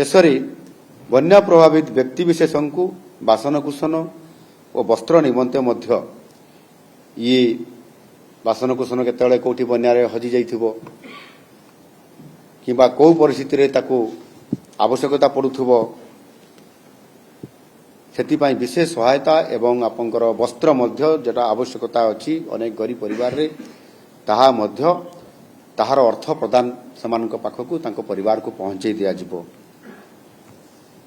ଦେଶରେ ବନ୍ୟା ପ୍ରଭାବିତ ବ୍ୟକ୍ତିବିଶେଷଙ୍କୁ ବାସନକୁସନ ଓ ବସ୍ତ୍ର ନିମନ୍ତେ ମଧ୍ୟ ଇଏ ବାସନକୁସନ କେତେବେଳେ କୋଉଠି ବନ୍ୟାରେ ହଜି ଯାଇଥିବ କିମ୍ବା କୋଉ ପରିସ୍ଥିତିରେ ତାକୁ ଆବଶ୍ୟକତା ପଡୁଥିବ ସେଥିପାଇଁ ବିଶେଷ ସହାୟତା ଏବଂ ଆପଣଙ୍କର ବସ୍ତ୍ର ମଧ୍ୟ ଯେଟା ଆବଶ୍ୟକତା ଅଛି ଅନେକ ଗରିବ ପରିବାରରେ ତାହା ମଧ୍ୟ ତାହାର ଅର୍ଥ ପ୍ରଦାନ ସେମାନଙ୍କ ପାଖକୁ ତାଙ୍କ ପରିବାରକୁ ପହଞ୍ଚାଇ ଦିଆଯିବ।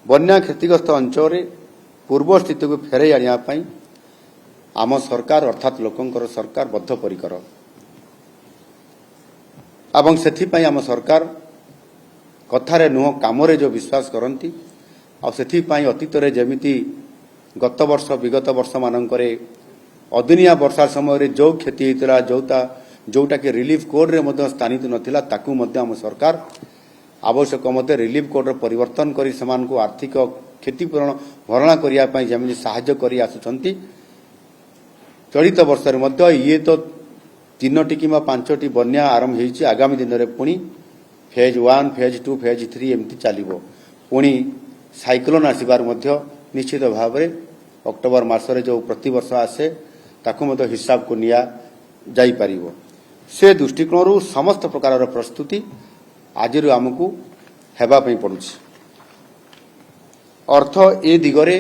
ବନ୍ୟା କ୍ଷତିଗ୍ରସ୍ତ ଅଞ୍ଚଳରେ ପୂର୍ବ ସ୍ଥିତିକୁ ଫେରାଇ ଆଣିବା ପାଇଁ ଆମ ସରକାର ଅର୍ଥାତ୍ ଲୋକଙ୍କର ସରକାର ବଦ୍ଧପରିକର ଏବଂ ସେଥିପାଇଁ ଆମ ସରକାର କଥାରେ ନୁହଁ କାମରେ ଯେଉଁ ବିଶ୍ୱାସ କରନ୍ତି ଆଉ ସେଥିପାଇଁ ଅତୀତରେ ଯେମିତି ଗତ ବର୍ଷ ବିଗତ ବର୍ଷମାନଙ୍କରେ ଅଦିନିଆ ବର୍ଷା ସମୟରେ ଯେଉଁ କ୍ଷତି ହୋଇଥିଲା ଯେଉଁଟାକି ରିଲିଫ୍ କୋଡ଼ରେ ମଧ୍ୟ ସ୍ଥାନିତ ନଥିଲା ତାକୁ ମଧ୍ୟ ଆମ ସରକାର ଆବଶ୍ୟକ ମତେ ରିଲିଫ୍ କୋଡ଼ର ପରିବର୍ତ୍ତନ କରି ସେମାନଙ୍କୁ ଆର୍ଥିକ କ୍ଷତିପୂରଣ ଭରଣା କରିବା ପାଇଁ ଯେମିତି ସାହାଯ୍ୟ କରି ଆସୁଛନ୍ତି ଚଳିତ ବର୍ଷରେ ମଧ୍ୟ ଇଏ ତ 3ଟି କିମ୍ବା 5ଟି ବନ୍ୟା ଆରମ୍ଭ ହୋଇଛି। ଆଗାମୀ ଦିନରେ ପୁଣି ଫେଜ୍ 1 ଫେଜ୍ 2 ଫେଜ୍ 3 ଏମିତି ଚାଲିବ। ପୁଣି ସାଇକ୍ଲୋନ୍ ଆସିବାର ମଧ୍ୟ ନିଶ୍ଚିତ ଭାବରେ ଅକ୍ଟୋବର ମାସରେ ଯେଉଁ ପ୍ରତିବର୍ଷ ଆସେ ତାକୁ ମଧ୍ୟ ହିସାବକୁ ନିଆଯାଇପାରିବ। ସେ ଦୃଷ୍ଟିକୋଣରୁ ସମସ୍ତ ପ୍ରକାରର ପ୍ରସ୍ତୁତି ଆଜିରୁ ଆମକୁ ହେବା ପାଇଁ ପଡୁଛି। ଅର୍ଥ ଏ ଦିଗରେ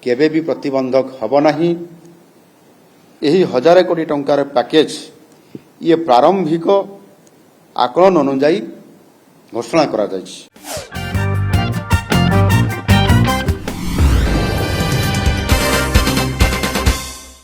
କେବେ ବି ପ୍ରତିବନ୍ଧକ ହେବ ନାହିଁ। ଏହି 1000 କୋଟି ଟଙ୍କାର ପ୍ୟାକେଜ ଇଏ ପ୍ରାରମ୍ଭିକ ଆକଳନ ଅନୁଯାୟୀ ଘୋଷଣା କରାଯାଇଛି।